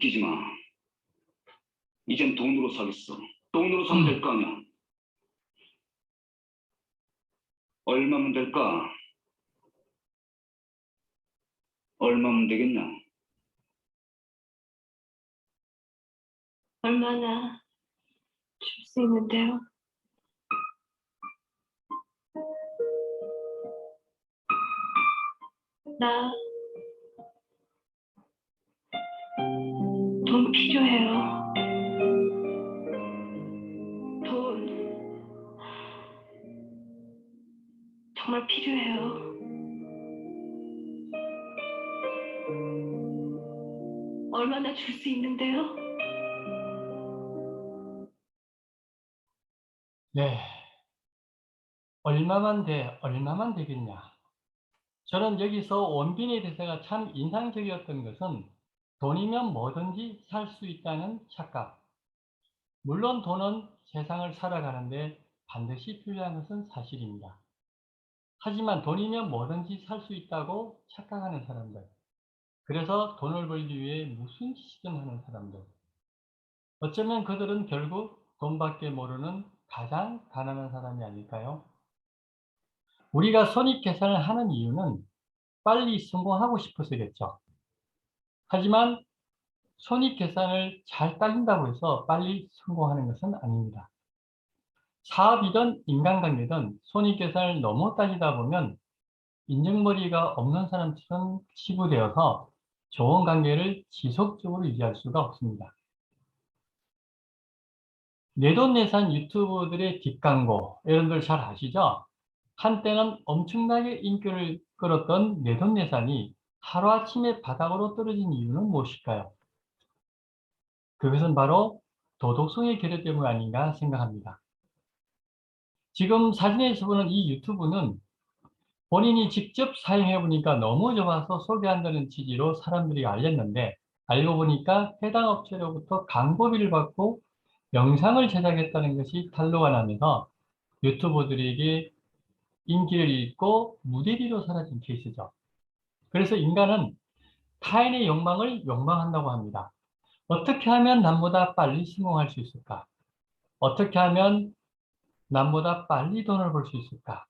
웃기지 마. 이젠 돈으로 사겠어. 돈으로 사면 될 거 아니야. 얼마면 될까? 얼마면 되겠냐? 얼마나 줄 수 있는데요? 나 돈 필요해요. 돈 정말 필요해요. 얼마나 줄 수 있는데요? 네. 얼마만 되겠냐. 저는 여기서 원빈의 대사가 참 인상적이었던 것은 돈이면 뭐든지 살 수 있다는 착각. 물론 돈은 세상을 살아가는데 반드시 필요한 것은 사실입니다. 하지만 돈이면 뭐든지 살 수 있다고 착각하는 사람들. 그래서 돈을 벌기 위해 무슨 짓이든 하는 사람들. 어쩌면 그들은 결국 돈밖에 모르는 가장 가난한 사람이 아닐까요? 우리가 손익계산을 하는 이유는 빨리 성공하고 싶어서겠죠. 하지만 손익계산을 잘 따진다고 해서 빨리 성공하는 것은 아닙니다. 사업이든 인간관계든 손익계산을 너무 따지다 보면 인정머리가 없는 사람처럼 치부되어서 좋은 관계를 지속적으로 유지할 수가 없습니다. 내돈내산 유튜버들의 뒷광고, 여러분들 잘 아시죠? 한때는 엄청나게 인기를 끌었던 내돈내산이 하루아침에 바닥으로 떨어진 이유는 무엇일까요? 그것은 바로 도덕성의 결여 때문 아닌가 생각합니다. 지금 사진에서 보는 이 유튜브는 본인이 직접 사용해 보니까 너무 좋아서 소개한다는 취지로 사람들이 알렸는데 알고 보니까 해당 업체로부터 광고비를 받고 영상을 제작했다는 것이 탄로가 나면서 유튜버들에게 인기를 잃고 무대 뒤로 사라진 케이스죠. 그래서 인간은 타인의 욕망을 욕망한다고 합니다. 어떻게 하면 남보다 빨리 성공할 수 있을까? 어떻게 하면 남보다 빨리 돈을 벌 수 있을까?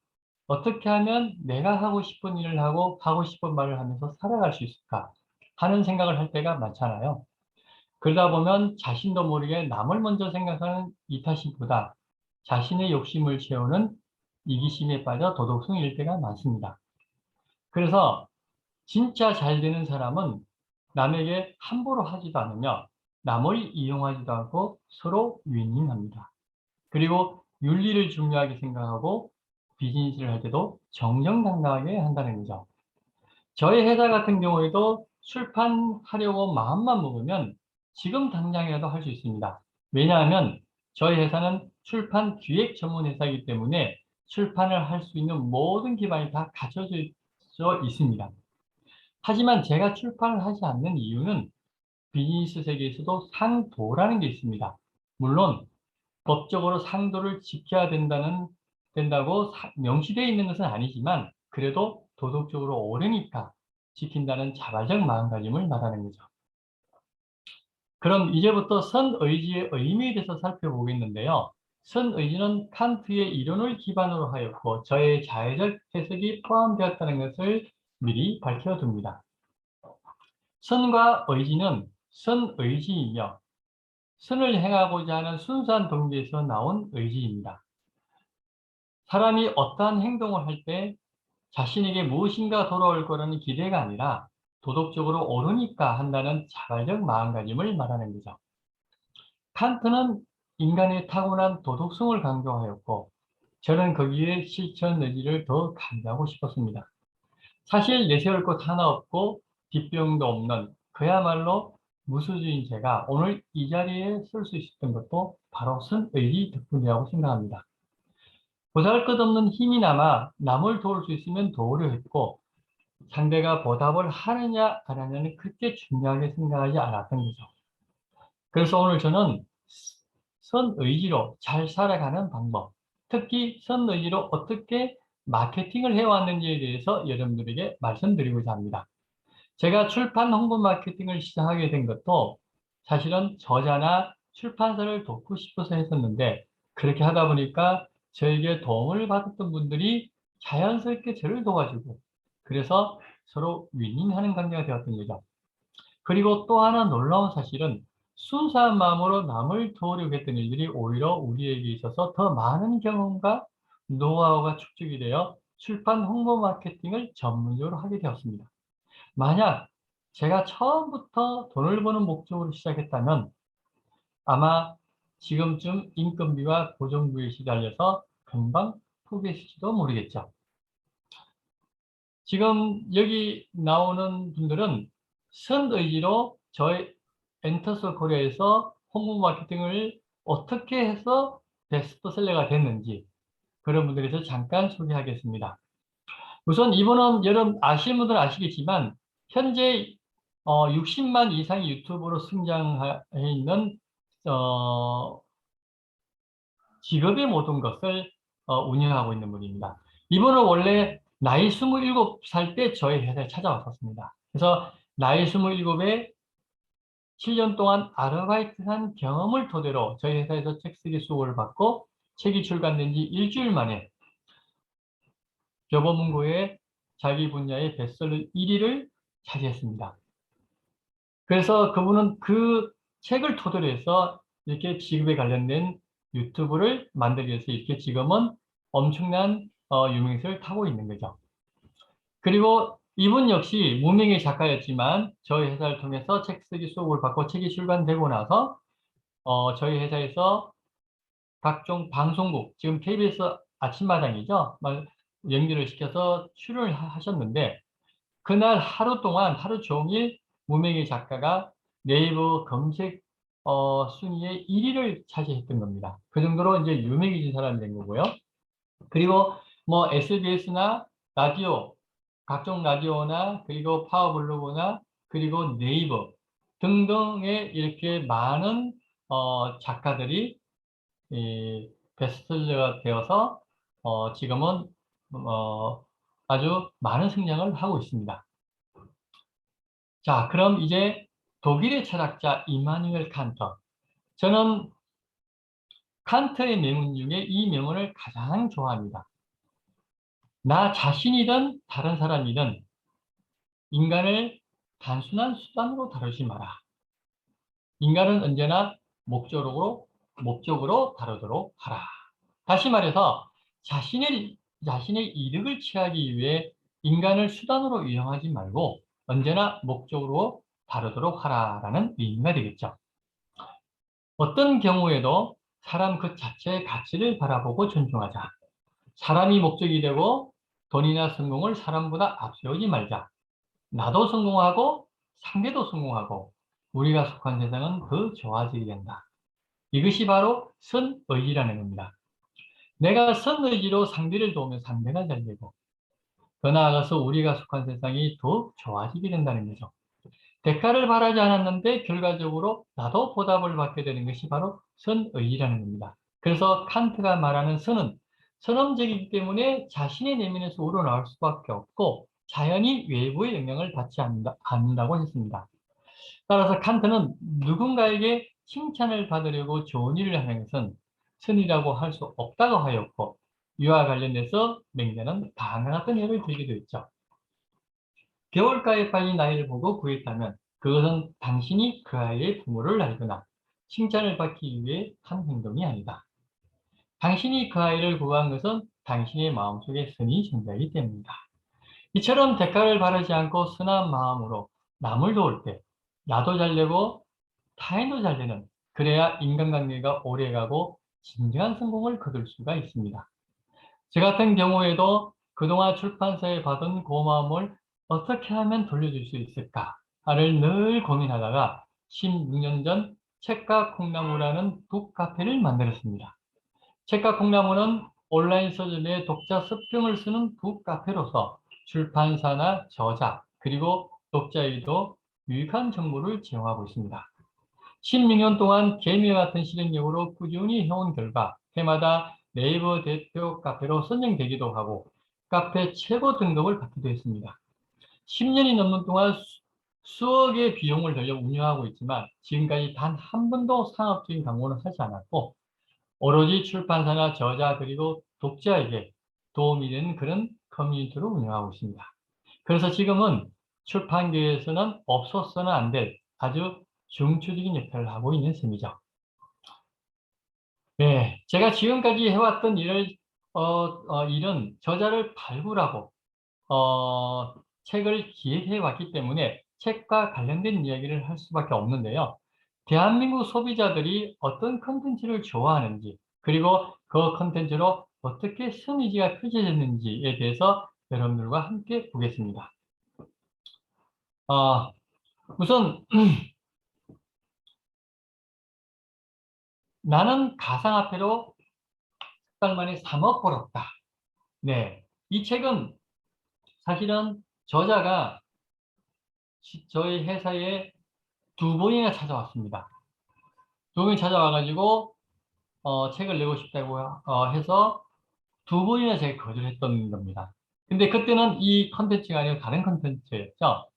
어떻게 하면 내가 하고 싶은 일을 하고 하고 싶은 말을 하면서 살아갈 수 있을까? 하는 생각을 할 때가 많잖아요. 그러다 보면 자신도 모르게 남을 먼저 생각하는 이타심보다 자신의 욕심을 채우는 이기심에 빠져 도덕성을 잃을 때가 많습니다. 그래서 진짜 잘 되는 사람은 남에게 함부로 하지도 않으며 남을 이용하지도 않고 서로 윈윈합니다. 그리고 윤리를 중요하게 생각하고 비즈니스를 할 때도 정정당당하게 한다는 거죠. 저희 회사 같은 경우에도 출판하려고 마음만 먹으면 지금 당장이라도 할 수 있습니다. 왜냐하면 저희 회사는 출판 기획 전문 회사이기 때문에 출판을 할 수 있는 모든 기반이 다 갖춰져 있습니다. 하지만 제가 출판을 하지 않는 이유는 비즈니스 세계에서도 상도라는 게 있습니다. 물론 법적으로 상도를 지켜야 된다고 명시되어 있는 것은 아니지만 그래도 도덕적으로 옳으니까 지킨다는 자발적 마음가짐을 말하는 거죠. 그럼 이제부터 선의지의 의미에 대해서 살펴보겠는데요. 선의지는 칸트의 이론을 기반으로 하였고 저의 자의적 해석이 포함되었다는 것을 미리 밝혀둡니다. 선과 의지는 선의지이며 선을 행하고자 하는 순수한 동기에서 나온 의지입니다. 사람이 어떠한 행동을 할 때 자신에게 무엇인가 돌아올 거라는 기대가 아니라 도덕적으로 옳으니까 한다는 자발적 마음가짐을 말하는 거죠. 칸트는 인간의 타고난 도덕성을 강조하였고 저는 거기에 실천 의지를 더 강조하고 싶었습니다. 사실 내세울 것 하나 없고 뒷병도 없는 그야말로 무수주인 제가 오늘 이 자리에 설 수 있었던 것도 바로 선의지 덕분이라고 생각합니다. 보잘것없는 힘이 남아 남을 도울 수 있으면 도우려 했고 상대가 보답을 하느냐 안 하느냐는 그렇게 중요하게 생각하지 않았던 거죠. 그래서 오늘 저는 선의지로 잘 살아가는 방법, 특히 선의지로 어떻게 마케팅을 해왔는지에 대해서 여러분들에게 말씀드리고자 합니다. 제가 출판 홍보 마케팅을 시작하게 된 것도 사실은 저자나 출판사를 돕고 싶어서 했었는데 그렇게 하다 보니까 저에게 도움을 받았던 분들이 자연스럽게 저를 도와주고 그래서 서로 윈윈하는 관계가 되었던 거죠. 그리고 또 하나 놀라운 사실은 순수한 마음으로 남을 도우려고 했던 일들이 오히려 우리에게 있어서 더 많은 경험과 노하우가 축적이 되어 출판 홍보 마케팅을 전문적으로 하게 되었습니다. 만약 제가 처음부터 돈을 버는 목적으로 시작했다면 아마 지금쯤 인건비와 고정비에 시달려서 금방 포기했을지도 모르겠죠. 지금 여기 나오는 분들은 선의지로 저희 엔터스 코리아에서 홍보 마케팅을 어떻게 해서 베스트셀러가 됐는지 그런 분들에 대해서 잠깐 소개하겠습니다. 우선 이분은 여러분 아시는 분들은 아시겠지만 현재 60만 이상의 유튜버로 성장해 있는 직업의 모든 것을 운영하고 있는 분입니다. 이분은 원래 나이 27살 때 저희 회사에 찾아왔었습니다. 그래서 나이 27에 7년 동안 아르바이트한 경험을 토대로 저희 회사에서 책 쓰기 수업을 받고 책이 출간된 지 일주일 만에 교보문고의 자기 분야의 베스트셀러 1위를 차지했습니다. 그래서 그분은 그 책을 토대로 해서 이렇게 직업에 관련된 유튜브를 만들기 위해서 이렇게 지금은 엄청난 유명세를 타고 있는 거죠. 그리고 이분 역시 무명의 작가였지만 저희 회사를 통해서 책 쓰기 수업을 받고 책이 출간되고 나서 저희 회사에서 각종 방송국, 지금 KBS 아침마당이죠. 연결을 시켜서 출연을 하셨는데 그날 하루 동안 하루 종일 무명의 작가가 네이버 검색 순위의 1위를 차지했던 겁니다. 그 정도로 이제 유명해진 사람이 된 거고요. 그리고 뭐 SBS나 라디오, 각종 라디오나 그리고 파워블로그나 그리고 네이버 등등의 이렇게 많은 작가들이 베스트셀러가 되어서 지금은 아주 많은 성장을 하고 있습니다. 자, 그럼 이제 독일의 철학자 이마누엘 칸트. 저는 칸트의 명언 중에 이 명언을 가장 좋아합니다. 나 자신이든 다른 사람이든 인간을 단순한 수단으로 다루지 마라. 인간은 언제나 목적으로 다루도록 하라. 다시 말해서 자신의 이득을 취하기 위해 인간을 수단으로 이용하지 말고 언제나 목적으로 다루도록 하라라는 의미가 되겠죠. 어떤 경우에도 사람 그 자체의 가치를 바라보고 존중하자. 사람이 목적이 되고 돈이나 성공을 사람보다 앞세우지 말자. 나도 성공하고 상대도 성공하고 우리가 속한 세상은 더 좋아지게 된다. 이것이 바로 선의지라는 겁니다. 내가 선의지로 상대를 도우면 상대가 잘 되고 더 나아가서 우리가 속한 세상이 더욱 좋아지게 된다는 거죠. 대가를 바라지 않았는데 결과적으로 나도 보답을 받게 되는 것이 바로 선의지라는 겁니다. 그래서 칸트가 말하는 선은 선험적이기 때문에 자신의 내면에서 우러나올 수밖에 없고 자연히 외부의 영향을 받지 않는다고 했습니다. 따라서 칸트는 누군가에게 칭찬을 받으려고 좋은 일을 하는 것은 선이라고 할 수 없다고 하였고 이와 관련해서 맹자는 다음과 같은 예를 들기도 했죠. 겨울가에 빨린 아이를 보고 구했다면 그것은 당신이 그 아이의 부모를 알거나 칭찬을 받기 위해 한 행동이 아니다. 당신이 그 아이를 구한 것은 당신의 마음속에 선이 존재하기 때문이다. 이처럼 대가를 바라지 않고 선한 마음으로 남을 도울 때 나도 잘되고 타인도 잘되는 그래야 인간관계가 오래가고 진정한 성공을 거둘 수가 있습니다. 저 같은 경우에도 그동안 출판사에 받은 고마움을 어떻게 하면 돌려줄 수 있을까를 늘 고민하다가 16년 전 책과 콩나무라는 북카페를 만들었습니다. 책과 콩나무는 온라인 서점에 독자 서평을 쓰는 북카페로서 출판사나 저자 그리고 독자에게도 유익한 정보를 제공하고 있습니다. 16년 동안 개미와 같은 실행력으로 꾸준히 해온 결과 해마다 네이버 대표 카페로 선정되기도 하고 카페 최고 등급을 받기도 했습니다. 10년이 넘는 동안 수억의 비용을 들여 운영하고 있지만 지금까지 단 한 번도 상업적인 광고는 하지 않았고 오로지 출판사나 저자 그리고 독자에게 도움이 되는 그런 커뮤니티로 운영하고 있습니다. 그래서 지금은 출판계에서는 없어서는 안 될 아주 중추적인 역할을 하고 있는 셈이죠. 네, 제가 지금까지 해왔던 일은 저자를 발굴하고 책을 기획해 왔기 때문에 책과 관련된 이야기를 할 수밖에 없는데요. 대한민국 소비자들이 어떤 컨텐츠를 좋아하는지 그리고 그 컨텐츠로 어떻게 스미지가 펼쳐졌는지에 대해서 여러분들과 함께 보겠습니다. 우선 나는 가상화폐로 석 달 만에 3억 벌었다. 네, 이 책은 사실은 저자가 저희 회사에 2번이나 찾아왔습니다. 2번이 찾아와가지고 책을 내고 싶다고 해서 2번이나 제가 거절했던 겁니다. 근데 그때는 이 컨텐츠가 아니고 다른 컨텐츠였죠.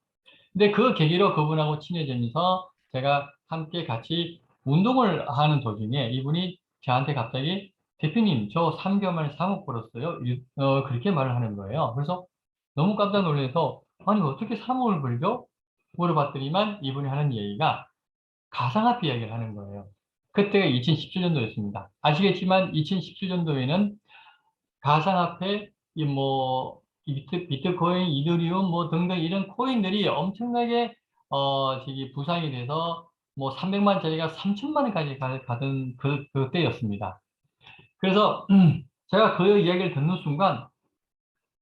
근데 그 계기로 그분하고 친해지면서 제가 함께 같이 운동을 하는 도중에 이분이 저한테 갑자기 대표님 저 3개월 만에 3억 벌었어요. 그렇게 말을 하는 거예요. 그래서 너무 깜짝 놀라서 아니 어떻게 3억을 벌죠? 물어봤더니만 이분이 하는 얘기가 가상화폐 이야기를 하는 거예요. 그때가 2017년도였습니다. 아시겠지만 2017년도에는 가상화폐, 비트코인, 이더리움 뭐 등등 이런 코인들이 엄청나게 저기 부상이 돼서 뭐 300만짜리가 3천만 원까지 가던 그때였습니다. 그래서 제가 그 이야기를 듣는 순간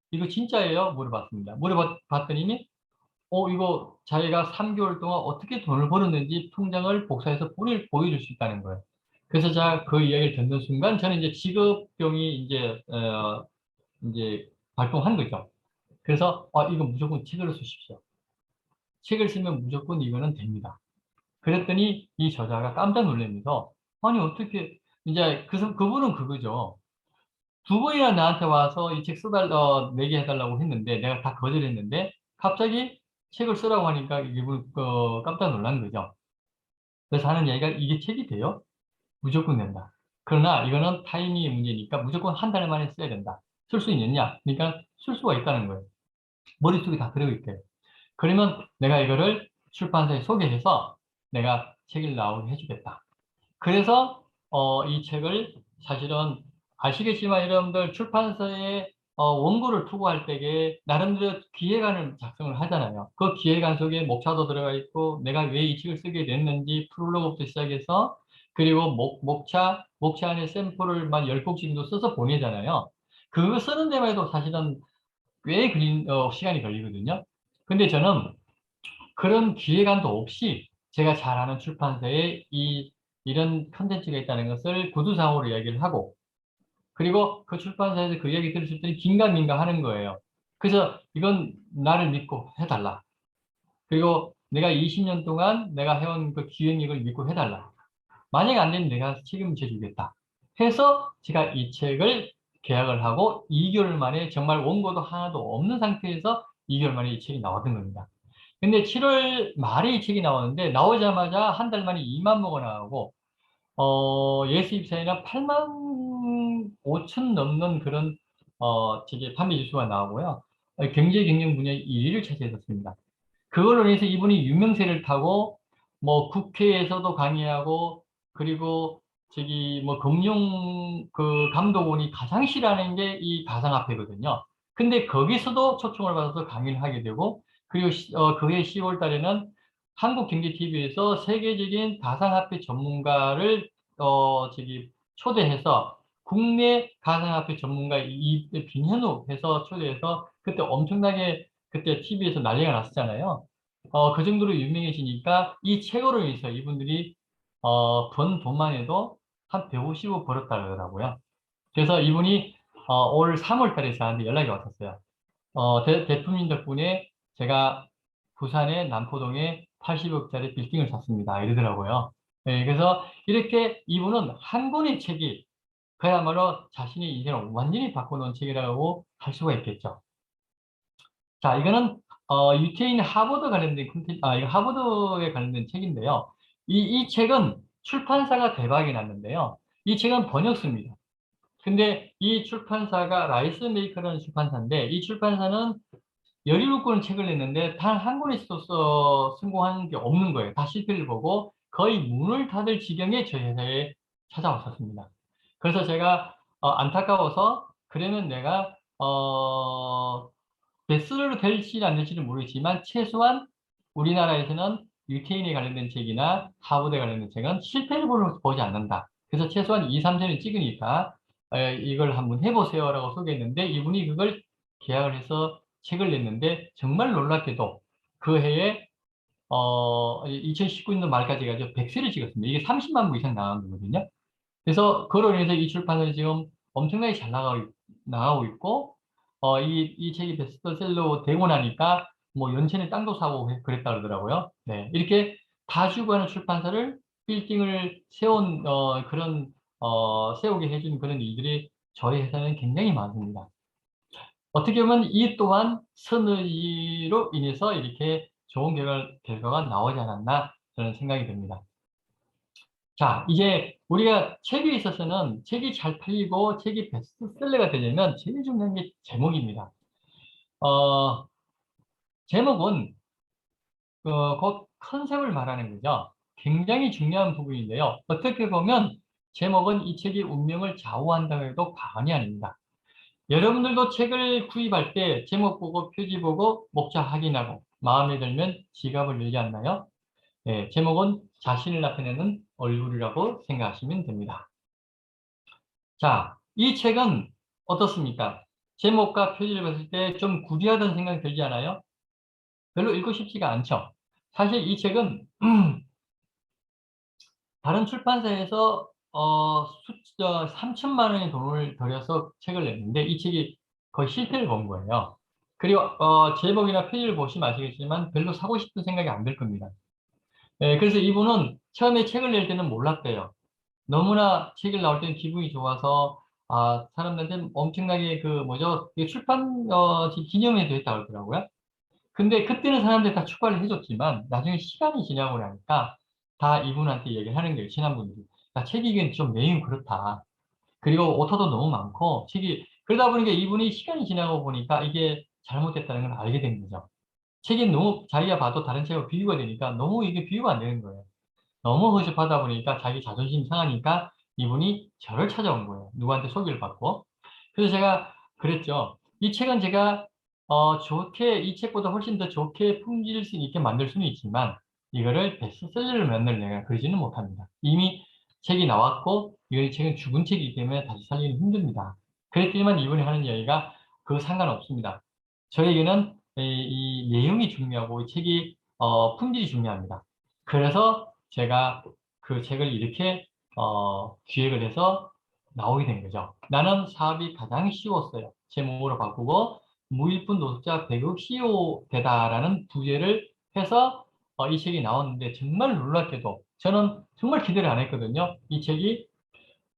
이거 진짜예요? 물어봤습니다. 물어봤더니 이거 자기가 3개월 동안 어떻게 돈을 벌었는지 통장을 복사해서 보여줄 수 있다는 거예요. 그래서 제가 그 이야기를 듣는 순간 저는 이제 직업병이 이제 발동한 거죠. 그래서 이거 무조건 책을 쓰십시오. 책을 쓰면 무조건 이거는 됩니다. 그랬더니 이 저자가 깜짝 놀라면서 아니 어떻게 이제 그분은 그거죠. 2번이나 나한테 와서 이 책 내게 해달라고 했는데 내가 다 거절했는데 갑자기 책을 쓰라고 하니까 이분 깜짝 놀란 거죠. 그래서 하는 얘기가 이게 책이 돼요? 무조건 된다. 그러나 이거는 타이밍의 문제니까 무조건 한 달 만에 써야 된다. 쓸 수 있느냐? 그러니까 쓸 수가 있다는 거예요. 머릿속에 다 들어있대요. 그러면 내가 이거를 출판사에 소개해서 내가 책을 나오게 해주겠다. 그래서 이 책을 사실은 아시겠지만 여러분들 출판사에 원고를 투고할 때에 나름대로 기획안을 작성을 하잖아요. 그 기획안 속에 목차도 들어가 있고 내가 왜 이 책을 쓰게 됐는지 프롤로그부터 시작해서 그리고 목차 안에 샘플을 만 10곡 정도 써서 보내잖아요. 그거 쓰는 데만 해도 사실은 꽤 시간이 걸리거든요. 근데 저는 그런 기획안도 없이 제가 잘 아는 출판사에 이런 컨텐츠가 있다는 것을 구두상으로 이야기를 하고 그리고 그 출판사에서 그 이야기 들으실 때는 긴가민가 하는 거예요. 그래서 이건 나를 믿고 해달라. 그리고 내가 20년 동안 내가 해온 그 기획력을 믿고 해달라. 만약에 안 되면 내가 책임져 주겠다. 해서 제가 이 책을 계약을 하고 2개월 만에 정말 원고도 하나도 없는 상태에서 2개월 만에 이 책이 나왔던 겁니다. 근데 7월 말에 이 책이 나왔는데 나오자마자 한 달 만에 2만 부가 나오고 예수입사에는 8만 5천 넘는 그런 저기 판매 지수가 나오고요. 경제 경영 분야에 1위를 차지했었습니다. 그걸로 인해서 이분이 유명세를 타고 뭐 국회에서도 강의하고 그리고 저기 뭐 금융 그 감독원이 가장 싫어하는 게 이 가상화폐거든요. 근데 거기서도 초청을 받아서 강의를 하게 되고 그리고 그해 10월 달에는 한국경제TV에서 세계적인 가상화폐 전문가를 저기 초대해서 국내 가상화폐 전문가 빈현우 해서 초대해서 그때 엄청나게 그때 TV에서 난리가 났었잖아요. 그 정도로 유명해지니까 이 책으로 인해서 이분들이 번 돈만 해도 한 150억 벌었다 그러더라고요. 그래서 이분이 올 3월 달에 저한테 연락이 왔었어요. 대표님 덕분에 제가 부산의 남포동에 80억짜리 빌딩을 샀습니다. 이러더라고요. 네, 그래서 이렇게 이분은 한 권의 책이 그야말로 자신의 인생을 완전히 바꿔놓은 책이라고 할 수가 있겠죠. 자, 이거는 유태인 하버드 관련된 이거 하버드에 관련된 책인데요. 이 책은 출판사가 대박이 났는데요. 이 책은 번역서입니다. 근데 이 출판사가 라이스 메이커라는 출판사인데, 이 출판사는 17권의 책을 냈는데 단 한 권에서 성공한 게 없는 거예요. 다 실패를 보고 거의 문을 닫을 지경에 저희 회사에 찾아왔었습니다. 그래서 제가 안타까워서, 그러면 내가 베스트셀러로 될지 안 될지는 모르겠지만 최소한 우리나라에서는 유태인에 관련된 책이나 하버드에 관련된 책은 실패를 보지 않는다. 그래서 최소한 2, 3세는 찍으니까 이걸 한번 해보세요라고 소개했는데, 이분이 그걸 계약을 해서 책을 냈는데, 정말 놀랍게도 그 해에 2019년도 말까지 해가지고 100세를 찍었습니다. 이게 30만 부 이상 나간 거거든요. 그래서 그로 인해서 이 출판사는 지금 엄청나게 잘 나가고 있고, 이 책이 베스트셀러 되고 나니까 뭐 연천에 땅도 사고 그랬다 그러더라고요. 네, 이렇게 다주고하는 출판사를 빌딩을 세우게 해준 그런 일들이 저희 회사는 굉장히 많습니다. 어떻게 보면 이 또한 선의로 인해서 이렇게 좋은 결과가 나오지 않았나 저는 생각이 듭니다. 자, 이제 우리가 책에 있어서는 책이 잘 팔리고 책이 베스트셀러가 되려면 제일 중요한 게 제목입니다. 어, 제목은 곧 컨셉을 말하는 거죠. 굉장히 중요한 부분인데요. 어떻게 보면 제목은 이 책의 운명을 좌우한다고 해도 과언이 아닙니다. 여러분들도 책을 구입할 때 제목 보고 표지 보고 목차 확인하고 마음에 들면 지갑을 열지 않나요? 네, 제목은 자신을 나타내는 얼굴이라고 생각하시면 됩니다. 자, 이 책은 어떻습니까? 제목과 표지를 봤을 때 좀 구리하다는 생각이 들지 않아요? 별로 읽고 싶지가 않죠. 사실 이 책은 다른 출판사에서 3천만 원의 돈을 들여서 책을 냈는데 이 책이 거의 실패를 본 거예요. 그리고 제목이나 표지를 보시면 아시겠지만 별로 사고 싶은 생각이 안 들 겁니다. 그래서 이분은 처음에 책을 낼 때는 몰랐대요. 너무나 책을 나올 때는 기분이 좋아서 사람들한테 엄청나게 이게 출판 기념회도 했다고 그러더라고요. 근데 그때는 사람들이 다 축하를 해줬지만 나중에 시간이 지나고 나니까 다 이분한테 얘기를 하는 거예요. 친한 분들이. 야, 책이 이게 좀 내용이 그렇다. 그리고 오타도 너무 많고 그러다 보니까 이분이 시간이 지나고 보니까 이게 잘못됐다는 걸 알게 된 거죠. 책이 너무 자기가 봐도 다른 책하고 비교가 되니까 너무 이게 비교가 안 되는 거예요. 너무 허접하다 보니까 자기 자존심 상하니까 이분이 저를 찾아온 거예요. 누구한테 소개를 받고. 그래서 제가 그랬죠. 이 책은 제가 이 책보다 훨씬 더 좋게 품질 수 있게 만들 수는 있지만 이거를 베스트셀러를 만들 내가 그러지는 못합니다. 이미 책이 나왔고 이 책은 죽은 책이기 때문에 다시 살리기는 힘듭니다. 그랬더니만 이분이 하는 이야기가 그거 상관없습니다. 저에게는 이 내용이 중요하고 이 책이 품질이 중요합니다. 그래서 제가 그 책을 이렇게 기획을 해서 나오게 된 거죠. 나는 사업이 가장 쉬웠어요. 제목으로 바꾸고 무일푼 노숙자 배급 CEO 되다라는 부제를 해서 이 책이 나왔는데 정말 놀랍게도 저는 정말 기대를 안 했거든요. 이 책이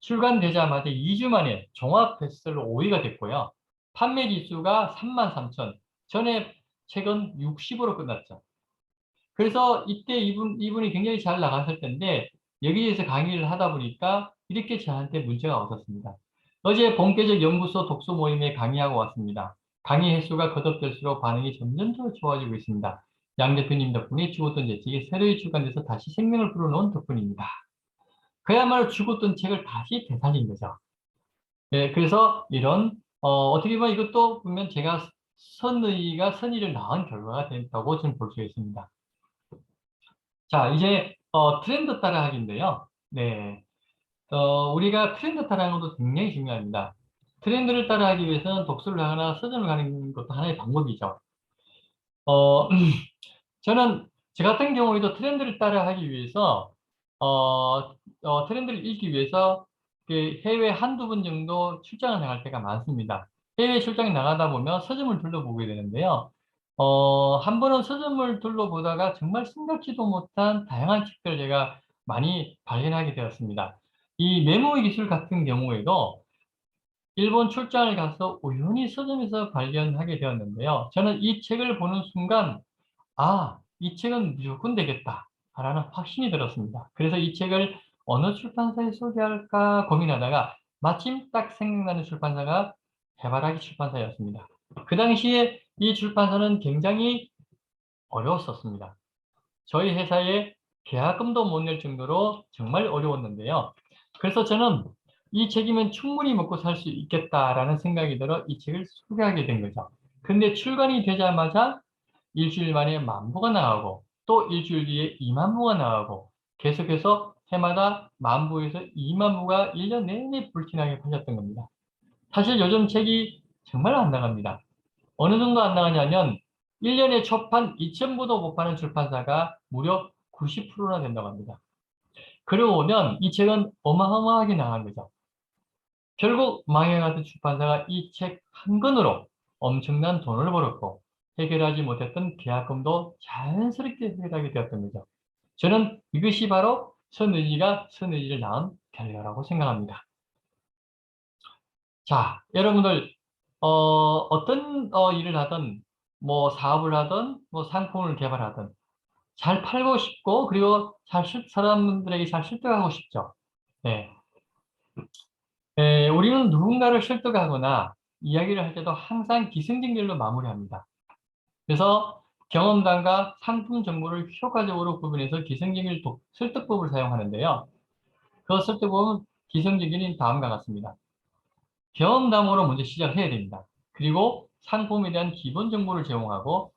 출간되자마자 2주 만에 종합 베스트셀러 5위가 됐고요. 판매 지수가 33,000. 전에 책은 60으로 끝났죠. 그래서 이때 이분이 굉장히 잘 나갔을 텐데 여기에서 강의를 하다 보니까 이렇게 저한테 문제가 왔었습니다. 어제 본계적 연구소 독서 모임에 강의하고 왔습니다. 강의 횟수가 거듭될수록 반응이 점점 더 좋아지고 있습니다. 양 대표님 덕분에 죽었던 제 책이 새로이 출간돼서 다시 생명을 불어넣은 덕분입니다. 그야말로 죽었던 책을 다시 되살린 거죠. 네, 그래서 어떻게 보면 이것도 보면 제가 선의를 낳은 결과가 됐다고 저는 볼 수 있습니다. 자, 이제 트렌드 따라하기인데요. 네, 우리가 트렌드 따라하는 것도 굉장히 중요합니다. 트렌드를 따라하기 위해서는 독서를 하거나 서점을 가는 것도 하나의 방법이죠. 어, 저는 저 같은 경우에도 트렌드를 따라하기 위해서 트렌드를 읽기 위해서 그 해외 한두 번 정도 출장을 나갈 때가 많습니다. 해외 출장에 나가다 보면 서점을 둘러보게 되는데요. 한 번은 서점을 둘러보다가 정말 생각지도 못한 다양한 책들을 제가 많이 발견하게 되었습니다. 이 메모의 기술 같은 경우에도 일본 출장을 가서 우연히 서점에서 발견하게 되었는데요. 저는 이 책을 보는 순간 이 책은 무조건 되겠다 라는 확신이 들었습니다. 그래서 이 책을 어느 출판사에 소개할까 고민하다가 마침 딱 생각나는 출판사가 해바라기 출판사였습니다. 그 당시에 이 출판사는 굉장히 어려웠었습니다. 저희 회사에 계약금도 못 낼 정도로 정말 어려웠는데요. 그래서 저는 이 책이면 충분히 먹고 살 수 있겠다라는 생각이 들어 이 책을 소개하게 된 거죠. 근데 출간이 되자마자 일주일 만에 10,000부가 나가고 또 일주일 뒤에 20,000부가 나가고 계속해서 해마다 10,000부에서 20,000부가 1년 내내 불티나게 팔렸던 겁니다. 사실 요즘 책이 정말 안 나갑니다. 어느 정도 안 나가냐면 1년에 초판 2,000부도 못 파는 출판사가 무려 90%나 된다고 합니다. 그러고 보면 이 책은 어마어마하게 나간 거죠. 결국 망해가던 출판사가 이 책 한 권으로 엄청난 돈을 벌었고 해결하지 못했던 계약금도 자연스럽게 해결하게 되었던 거죠. 저는 이것이 바로 선의지가 선의지를 낳은 결과라고 생각합니다. 자, 여러분들 어떤 일을 하든 뭐 사업을 하든 뭐 상품을 개발하든 잘 팔고 싶고 그리고 사람들에게 잘 설득하고 싶죠. 네. 우리는 누군가를 설득하거나 이야기를 할 때도 항상 기승전결로 마무리합니다. 그래서 경험담과 상품 정보를 효과적으로 구분해서 기승전결 설득법을 사용하는데요. 그 설득법은 기승전결인 다음과 같습니다. 경험담으로 먼저 시작을 해야 됩니다. 그리고 상품에 대한 기본 정보를 제공하고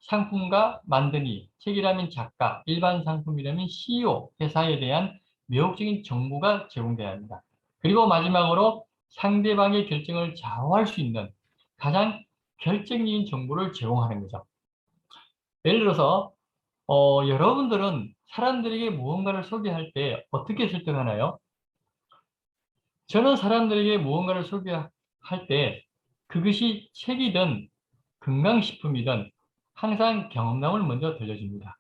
상품과 만드니, 책이라면 작가, 일반 상품이라면 CEO, 회사에 대한 매혹적인 정보가 제공돼야 합니다. 그리고 마지막으로 상대방의 결정을 좌우할 수 있는 가장 결정적인 정보를 제공하는 거죠. 예를 들어서 여러분들은 사람들에게 무언가를 소개할 때 어떻게 설득하나요? 저는 사람들에게 무언가를 소개할 때 그것이 책이든 건강식품이든 항상 경험담을 먼저 들려줍니다.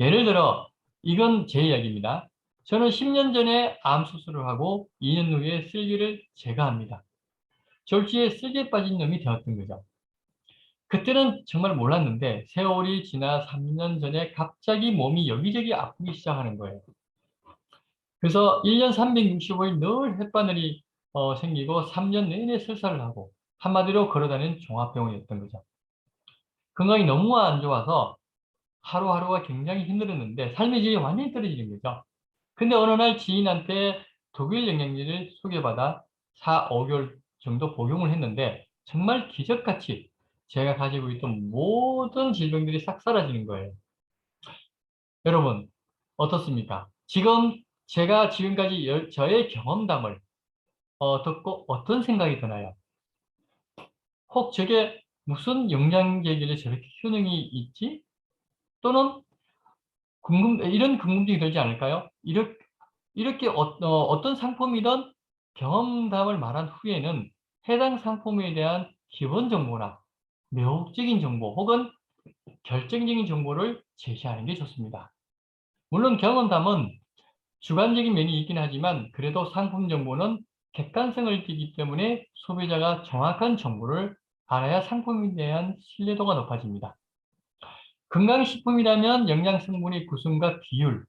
예를 들어 이건 제 이야기입니다. 저는 10년 전에 암 수술을 하고 2년 후에 쓸개를 제거합니다. 졸지에 쓸개 빠진 놈이 되었던 거죠. 그때는 정말 몰랐는데 세월이 지나 3년 전에 갑자기 몸이 여기저기 아프기 시작하는 거예요. 그래서 1년 365일 늘 햇바늘이 생기고 3년 내내 설사를 하고 한마디로 걸어다니는 종합병원이었던 거죠. 건강이 너무 안 좋아서 하루하루가 굉장히 힘들었는데 삶의 질이 완전히 떨어지는 거죠. 근데 어느 날 지인한테 독일 영양제를 소개받아 4, 5개월 정도 복용을 했는데 정말 기적같이 제가 가지고 있던 모든 질병들이 싹 사라지는 거예요. 여러분 어떻습니까? 지금 제가 지금까지 저의 경험담을 듣고 어떤 생각이 드나요? 혹 저게 무슨 영양제길래 저렇게 효능이 있지? 또는 이런 궁금증이 들지 않을까요? 이렇게 어떤 상품이든 경험담을 말한 후에는 해당 상품에 대한 기본 정보나 매혹적인 정보 혹은 결정적인 정보를 제시하는 게 좋습니다. 물론 경험담은 주관적인 면이 있긴 하지만 그래도 상품 정보는 객관성을 띠기 때문에 소비자가 정확한 정보를 알아야 상품에 대한 신뢰도가 높아집니다. 건강식품이라면 영양성분의 구성과 비율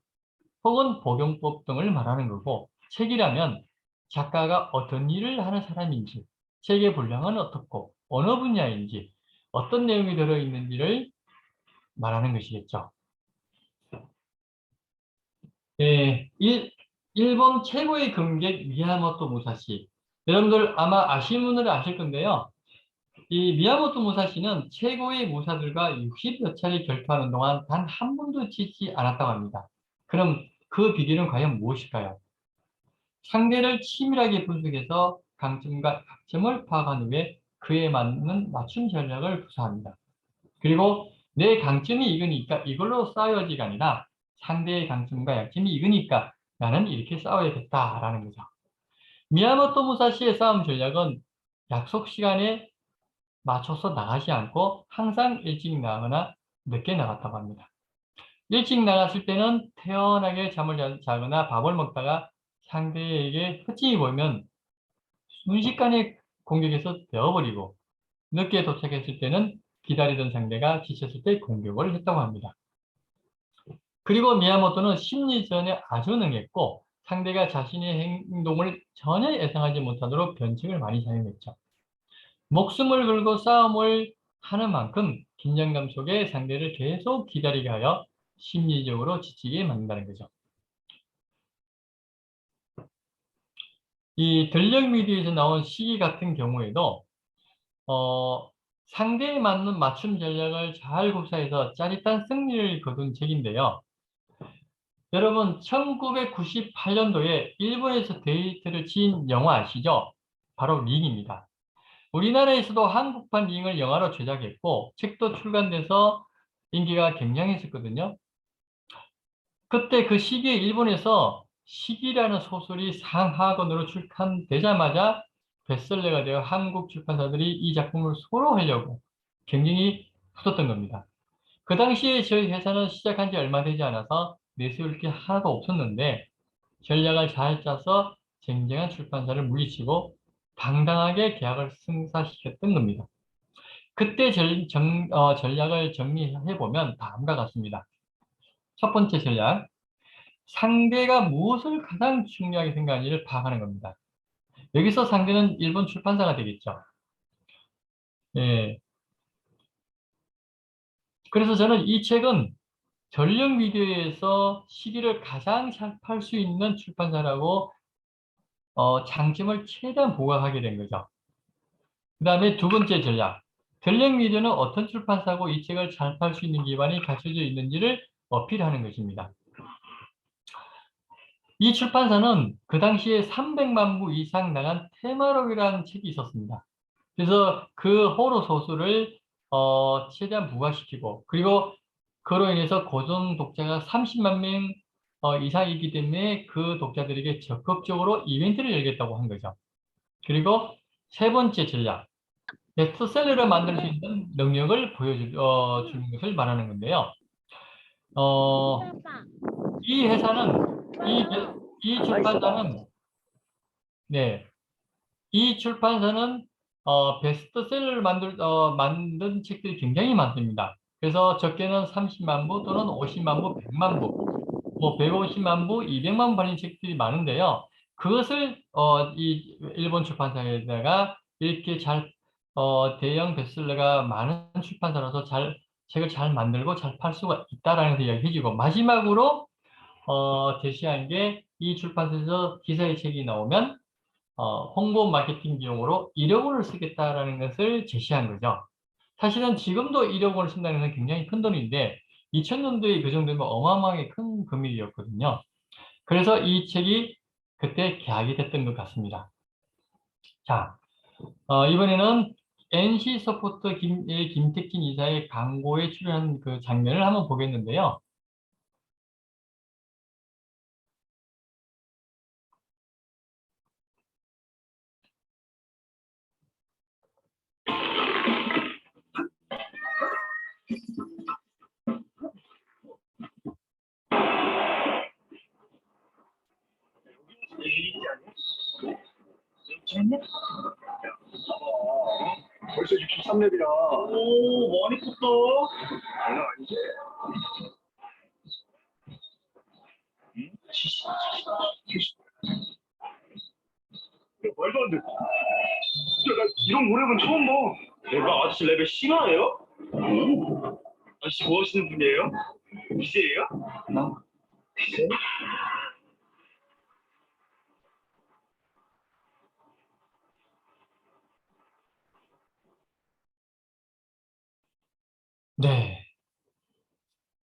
혹은 복용법 등을 말하는 거고 책이라면 작가가 어떤 일을 하는 사람인지 책의 분량은 어떻고 어느 분야인지 어떤 내용이 들어있는지를 말하는 것이겠죠. 일본 최고의 금객 미야모토 무사시. 여러분들 아마 아시는 분들은 아실 건데요. 이 미야모토 무사시는 최고의 무사들과 60여 차례 결투하는 동안 단 한 번도 지지 않았다고 합니다. 그럼 그 비결은 과연 무엇일까요? 상대를 치밀하게 분석해서 강점과 약점을 파악한 후에 그에 맞는 맞춤 전략을 구사합니다. 그리고 내 강점이 이거니까 이걸로 싸워야지가 아니라 상대의 강점과 약점이 이거니까 나는 이렇게 싸워야겠다라는 거죠. 미야모토 무사시의 싸움 전략은 약속 시간에 맞춰서 나가지 않고 항상 일찍 나가거나 늦게 나갔다고 합니다. 일찍 나갔을 때는 태연하게 잠을 자거나 밥을 먹다가 상대에게 헛짐이 보이면 순식간에 공격에서 되어버리고 늦게 도착했을 때는 기다리던 상대가 지쳤을 때 공격을 했다고 합니다. 그리고 미야모토는 심리전에 아주 능했고 상대가 자신의 행동을 전혀 예상하지 못하도록 변칙을 많이 사용했죠. 목숨을 걸고 싸움을 하는 만큼 긴장감 속에 상대를 계속 기다리게 하여 심리적으로 지치게 만든다는 거죠. 이 전력 미디어에서 나온 시기 같은 경우에도 상대에 맞는 맞춤 전략을 잘 구사해서 짜릿한 승리를 거둔 책인데요. 여러분 1998년도에 일본에서 데이트를 친 영화 아시죠? 바로 링입니다. 우리나라에서도 한국판 링을 영화로 제작했고 책도 출간돼서 인기가 굉장했었거든요. 그때 그 시기에 일본에서 시기라는 소설이 상하권으로 출간되자마자 베스트셀러가 되어 한국 출판사들이 이 작품을 수로하려고 경쟁이 붙었던 겁니다. 그 당시에 저희 회사는 시작한 지 얼마 되지 않아서 내세울 게 하나도 없었는데 전략을 잘 짜서 쟁쟁한 출판사를 물리치고 당당하게 계약을 승사시켰던 겁니다. 그때 전략을 정리해보면 다음과 같습니다. 첫 번째 전략, 상대가 무엇을 가장 중요하게 생각하는지를 파악하는 겁니다. 여기서 상대는 일본 출판사가 되겠죠. 예. 그래서 저는 이 책은 전력 미디어에서 시기를 가장 잘 팔 수 있는 출판사라고 장점을 최대한 부각하게 된 거죠. 그 다음에 두 번째 전략. 전력 미디어는 어떤 출판사고 이 책을 잘 팔 수 있는 기반이 갖춰져 있는지를 어필하는 것입니다. 이 출판사는 그 당시에 300만 부 이상 나간 테마록이라는 책이 있었습니다. 그래서 그 호러 소설을 최대한 부각시키고 그리고 그로 인해서 고정 독자가 30만 명 이상이기 때문에 그 독자들에게 적극적으로 이벤트를 열겠다고 한 거죠. 그리고 세 번째 전략, 베스트셀러를 만들 수 있는 능력을 보여주는 것을 말하는 건데요. 이 회사는 이 출판사는 네, 이 출판사는 베스트셀러를 만든 책들이 굉장히 많습니다. 그래서 적게는 30만 부 또는 50만 부, 100만 부, 뭐 150만 부, 200만 부 팔린 책들이 많은데요. 그것을 이 일본 출판사에다가 이렇게 잘 대형 베스트셀러가 많은 출판사라서 책을 잘 만들고 잘 팔 수가 있다라는 걸 이야기해주고 마지막으로 제시한 게 이 출판사에서 기사의 책이 나오면 홍보 마케팅 비용으로 1억 원을 쓰겠다라는 것을 제시한 거죠. 사실은 지금도 1억 원을 쓴다는 것은 굉장히 큰 돈인데 2000년도에 그 정도면 어마어마하게 큰 금액이었거든요. 그래서 이 책이 그때 계약이 됐던 것 같습니다. 자, 이번에는 NC 서포터 김택진 이사의 광고에 출연한 그 장면을 한번 보겠는데요. 벌써 63렙이라. 오, 많이 컸다. 장난 아니지? 응? 70. 말도 안 돼. 진짜 나 이런 노래는 처음 봐. 내가 아저씨 레벨 심하네요? 아저씨 뭐 하시는 분이에요? BJ예요? 나? BJ? 네.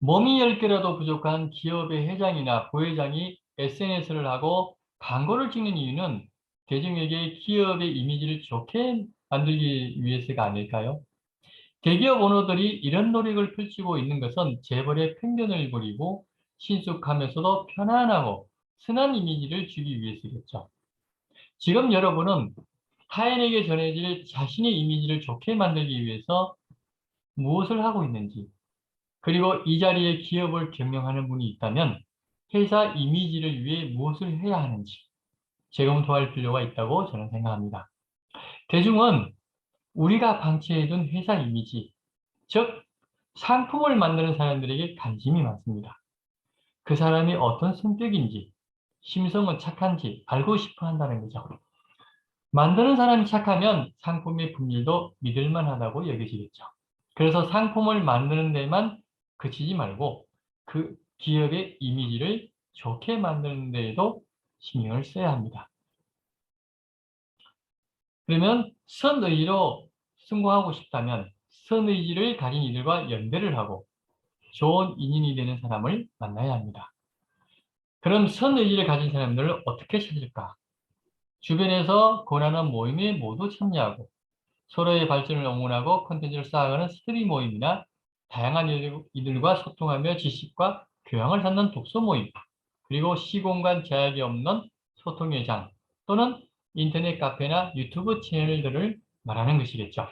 몸이 10개라도 부족한 기업의 회장이나 부회장이 SNS를 하고 광고를 찍는 이유는 대중에게 기업의 이미지를 좋게 만들기 위해서가 아닐까요? 대기업 오너들이 이런 노력을 펼치고 있는 것은 재벌의 편견을 버리고 신속하면서도 편안하고 순한 이미지를 주기 위해서겠죠. 지금 여러분은 타인에게 전해질 자신의 이미지를 좋게 만들기 위해서 무엇을 하고 있는지, 그리고 이 자리에 기업을 경영하는 분이 있다면 회사 이미지를 위해 무엇을 해야 하는지 재검토할 필요가 있다고 저는 생각합니다. 대중은 우리가 방치해둔 회사 이미지, 즉 상품을 만드는 사람들에게 관심이 많습니다. 그 사람이 어떤 성격인지, 심성은 착한지 알고 싶어 한다는 거죠. 만드는 사람이 착하면 상품의 품질도 믿을만하다고 여겨지겠죠. 그래서 상품을 만드는 데만 그치지 말고 그 기업의 이미지를 좋게 만드는 데에도 신경을 써야 합니다. 그러면 선의지로 승부하고 싶다면 선의지를 가진 이들과 연대를 하고 좋은 인연이 되는 사람을 만나야 합니다. 그럼 선의지를 가진 사람들을 어떻게 찾을까? 주변에서 권하는 모임에 모두 참여하고 서로의 발전을 응원하고 콘텐츠를 쌓아가는 스터디 모임이나 다양한 이들과 소통하며 지식과 교양을 찾는 독서 모임, 그리고 시공간 제약이 없는 소통의 장 또는 인터넷 카페나 유튜브 채널들을 말하는 것이겠죠.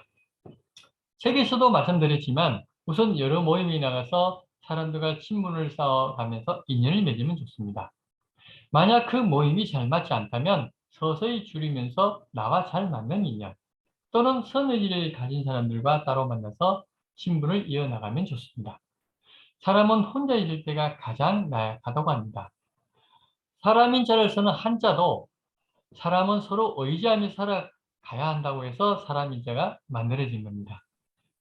책에서도 말씀드렸지만 우선 여러 모임에 나가서 사람들과 친분을 쌓아가면서 인연을 맺으면 좋습니다. 만약 그 모임이 잘 맞지 않다면 서서히 줄이면서 나와 잘 맞는 인연 또는 선의지를 가진 사람들과 따로 만나서 친분을 이어나가면 좋습니다. 사람은 혼자 있을 때가 가장 나약하다고 합니다. 사람인자를 쓰는 한자도 사람은 서로 의지하며 살아가야 한다고 해서 사람인자가 만들어진 겁니다.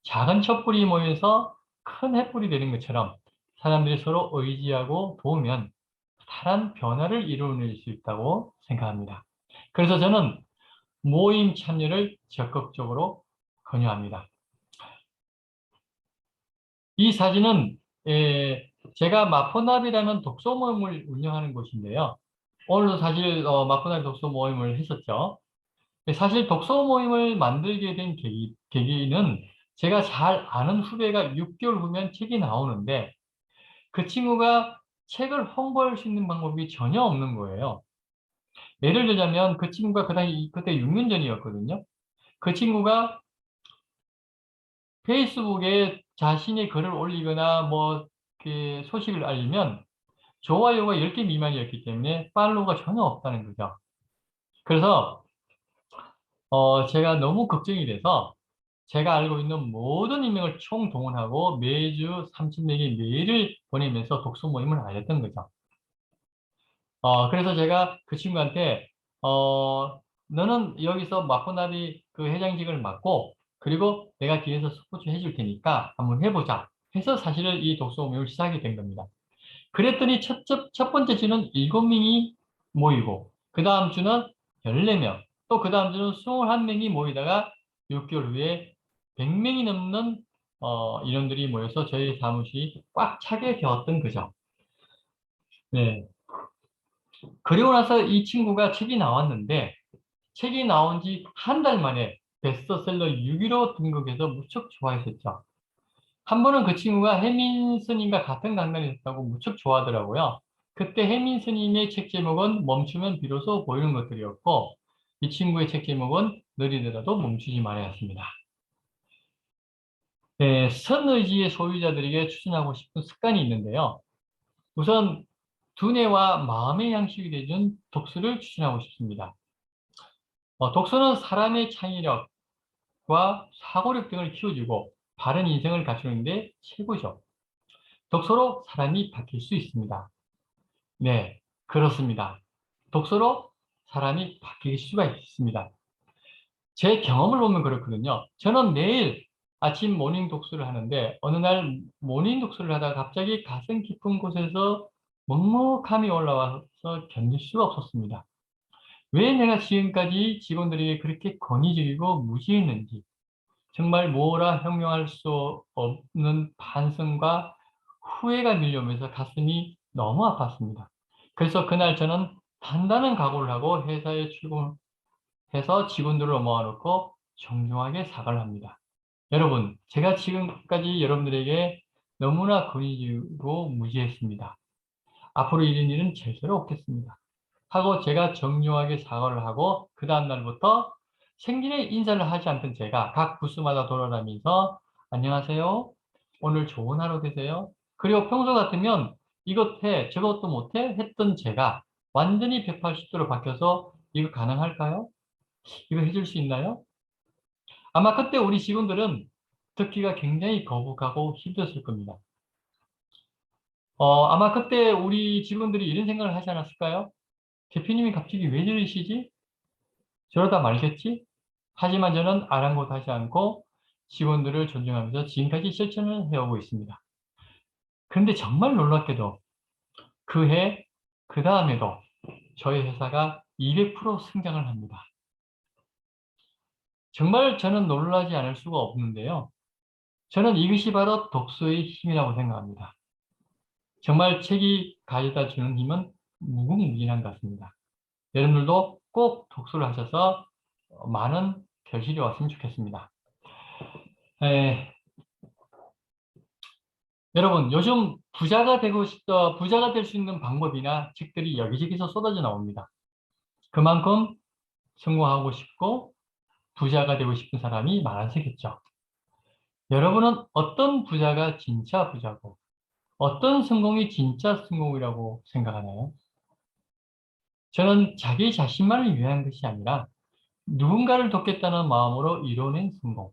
작은 촛불이 모여서 큰 횃불이 되는 것처럼 사람들이 서로 의지하고 도우면 다른 변화를 이루어낼 수 있다고 생각합니다. 그래서 저는 모임 참여를 적극적으로 권유합니다. 이 사진은 제가 마포나비라는 독서 모임을 운영하는 곳인데요. 오늘도 사실 마포나비 독서 모임을 했었죠. 사실 독서 모임을 만들게 된 계기는 제가 잘 아는 후배가 6개월 후면 책이 나오는데 그 친구가 책을 홍보할 수 있는 방법이 전혀 없는 거예요. 예를 들자면 그 친구가 그때 6년 전이었거든요. 그 친구가 페이스북에 자신의 글을 올리거나 뭐 그 소식을 알리면 좋아요가 10개 미만이었기 때문에 팔로우가 전혀 없다는 거죠. 그래서 제가 너무 걱정이 돼서 제가 알고 있는 모든 인맥을 총동원하고 매주 30명의 메일을 보내면서 독서 모임을 알렸던 거죠. 그래서 제가 그 친구한테 너는 여기서 마포나비 그 회장직을 맡고 그리고 내가 뒤에서 스포츠 해줄 테니까 한번 해보자 해서 사실은 이 독서 모임을 시작이 된 겁니다. 그랬더니 첫 번째 주는 7명이 모이고 그 다음 주는 14명 또 그 다음 주는 21명이 모이다가 6개월 후에 100명이 넘는 인원들이 모여서 저희 사무실이 꽉 차게 되었던 거죠. 네. 그리고 나서 이 친구가 책이 나왔는데 책이 나온 지 한 달 만에 베스트셀러 6위로 등극해서 무척 좋아했었죠. 한 번은 그 친구가 해민 스님과 같은 강단에 있었다고 무척 좋아하더라고요. 그때 해민 스님의 책 제목은 멈추면 비로소 보이는 것들이었고 이 친구의 책 제목은 느리더라도 멈추지 말아야습니다. 네, 선의지의 소유자들에게 추천하고 싶은 습관이 있는데요. 우선 두뇌와 마음의 양식이 되준 독서를 추천하고 싶습니다. 독서는 사람의 창의력과 사고력 등을 키워주고 바른 인생을 갖추는 데 최고죠. 독서로 사람이 바뀔 수 있습니다. 네, 그렇습니다. 독서로 사람이 바뀔 수가 있습니다. 제 경험을 보면 그렇거든요. 저는 매일 아침 모닝 독서를 하는데 어느 날 모닝 독서를 하다가 갑자기 가슴 깊은 곳에서 먹먹함이 올라와서 견딜 수가 없었습니다. 왜 내가 지금까지 직원들에게 그렇게 권위적이고 무지했는지 정말 뭐라 형용할 수 없는 반성과 후회가 밀려오면서 가슴이 너무 아팠습니다. 그래서 그날 저는 단단한 각오를 하고 회사에 출근해서 직원들을 모아놓고 정중하게 사과를 합니다. 여러분, 제가 지금까지 여러분들에게 너무나 권위적이고 무지했습니다. 앞으로 이런 일은 절대로 없겠습니다. 하고 제가 정중하게 사과를 하고 그 다음 날부터 생전에 인사를 하지 않던 제가 각 부스마다 돌아다니면서 안녕하세요. 오늘 좋은 하루 되세요. 그리고 평소 같으면 이것 해 저것도 못해 했던 제가 완전히 180도로 바뀌어서 이거 가능할까요? 이거 해줄 수 있나요? 아마 그때 우리 직원들은 듣기가 굉장히 거북하고 힘들었을 겁니다. 아마 그때 우리 직원들이 이런 생각을 하지 않았을까요? 대표님이 갑자기 왜 저러시지? 저러다 말겠지? 하지만 저는 아랑곳하지 않고 직원들을 존중하면서 지금까지 실천을 해오고 있습니다. 그런데 정말 놀랍게도 그해, 그 다음에도 저희 회사가 200% 성장을 합니다. 정말 저는 놀라지 않을 수가 없는데요. 저는 이것이 바로 독서의 힘이라고 생각합니다. 정말 책이 가져다 주는 힘은 무궁무진한 것 같습니다. 여러분들도 꼭 독서를 하셔서 많은 결실이 왔으면 좋겠습니다. 여러분, 요즘 부자가 될 수 있는 방법이나 책들이 여기저기서 쏟아져 나옵니다. 그만큼 성공하고 싶고 부자가 되고 싶은 사람이 많아지겠죠. 여러분은 어떤 부자가 진짜 부자고 어떤 성공이 진짜 성공이라고 생각하나요? 저는 자기 자신만을 위한 것이 아니라 누군가를 돕겠다는 마음으로 이뤄낸 성공,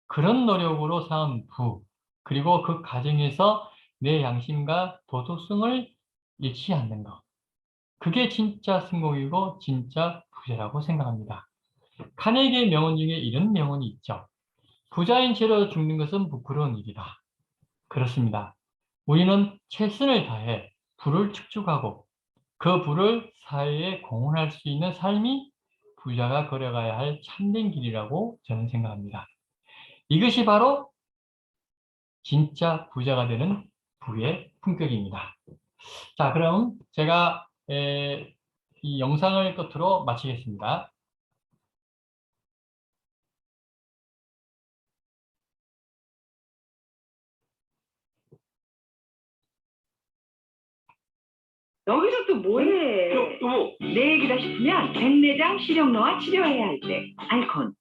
그런 노력으로 쌓은 부, 그리고 그 과정에서 내 양심과 도덕성을 잃지 않는 것. 그게 진짜 성공이고 진짜 부자라고 생각합니다. 카네기의 명언 중에 이런 명언이 있죠. 부자인 채로 죽는 것은 부끄러운 일이다. 그렇습니다. 우리는 최선을 다해 부를 축적하고 그 부를 사회에 공헌할 수 있는 삶이 부자가 걸어가야 할 참된 길이라고 저는 생각합니다. 이것이 바로 진짜 부자가 되는 부의 품격입니다. 자, 그럼 제가 이 영상을 끝으로 마치겠습니다. 여기서 또 뭐해? 여보, 내 얘기다 싶으면 백내장 시력노화 치료해야 할 때 알콘.